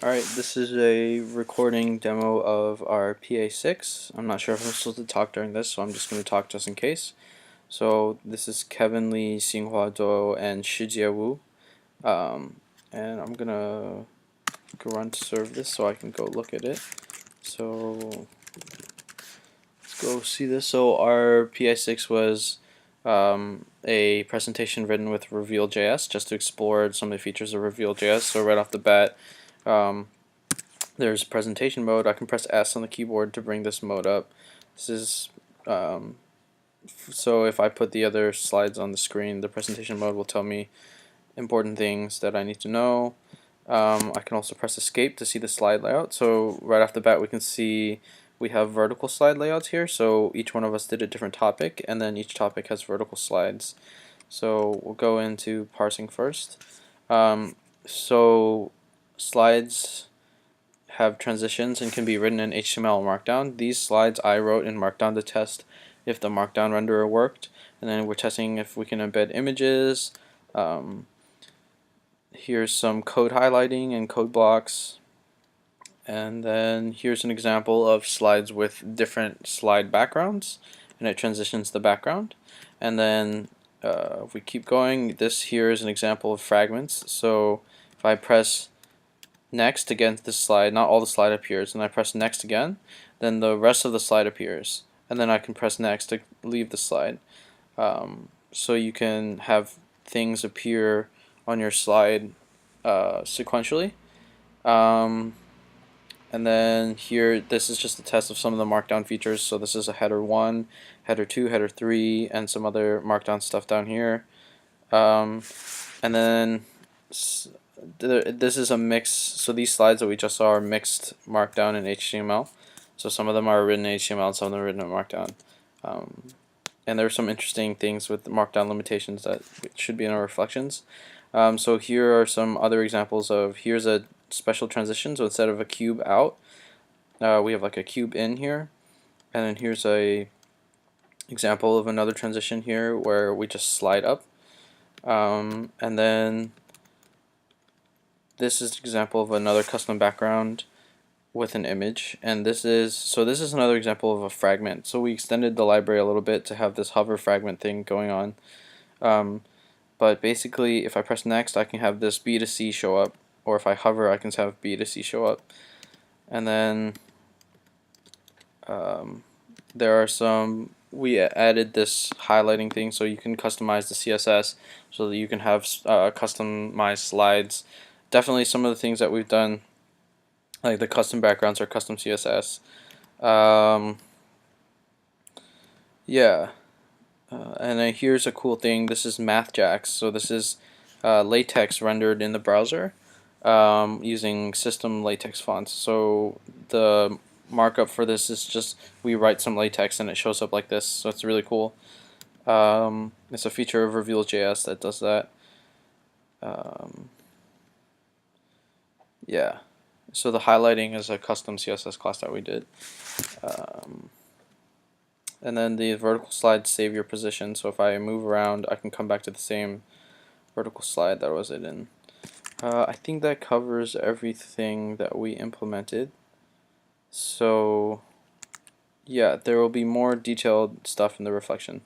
Alright, this is a recording demo of our PA6. I'm not sure if I'm supposed to talk during this, so I'm just going to talk just in case. So this is Kevin Lee, Xinghua Do, and Shijie Wu. And I'm going to go run to serve this so I can go look at it. So let's go see this. So our PA6 was a presentation written with Reveal.js just to explore some of the features of Reveal.js. So right off the bat, there's presentation mode. I can press S on the keyboard to bring this mode up. This is so if I put the other slides on the screen, the presentation mode will tell me important things that I need to know. I can also press escape to see the slide layout. So right off the bat we can see we have vertical slide layouts here. So each one of us did a different topic, and then each topic has vertical slides. So we'll go into parsing first. So slides have transitions and can be written in HTML or Markdown. These slides I wrote in Markdown to test if the Markdown renderer worked, and then we're testing if we can embed images. Here's some code highlighting and code blocks, and then here's an example of slides with different slide backgrounds, and it transitions the background. And then if we keep going, this here is an example of fragments. So if I press next again to this slide, not all the slide appears, and I press next again, then the rest of the slide appears, and then I can press next to leave the slide. So you can have things appear on your slide sequentially. And then here, this is just a test of some of the Markdown features. So this is a header 1, header 2, header 3, and some other Markdown stuff down here. And then this is a mix. So these slides that we just saw are mixed Markdown and HTML. So some of them are written in HTML and some of them are written in Markdown. And there are some interesting things with the Markdown limitations that should be in our reflections. So here are some other examples of, here's a special transition. So instead of a cube out, we have like a cube in here. And then here's a example of another transition here where we just slide up. And then this is an example of another custom background with an image, and this is another example of a fragment. So we extended the library a little bit to have this hover fragment thing going on. But basically, if I press next, I can have this B to C show up, or if I hover, I can have B to C show up. And then there are some, we added this highlighting thing so you can customize the CSS so that you can have customized slides. Definitely some of the things that we've done, like the custom backgrounds or custom CSS. Yeah. And then here's a cool thing. This is MathJax. So this is latex rendered in the browser using system latex fonts. So the markup for this is just we write some latex and it shows up like this. So it's really cool. It's a feature of Reveal.js that does that. Yeah. So the highlighting is a custom CSS class that we did. And then the vertical slides save your position, so if I move around I can come back to the same vertical slide that was it in. I think that covers everything that we implemented. So yeah, there will be more detailed stuff in the reflection.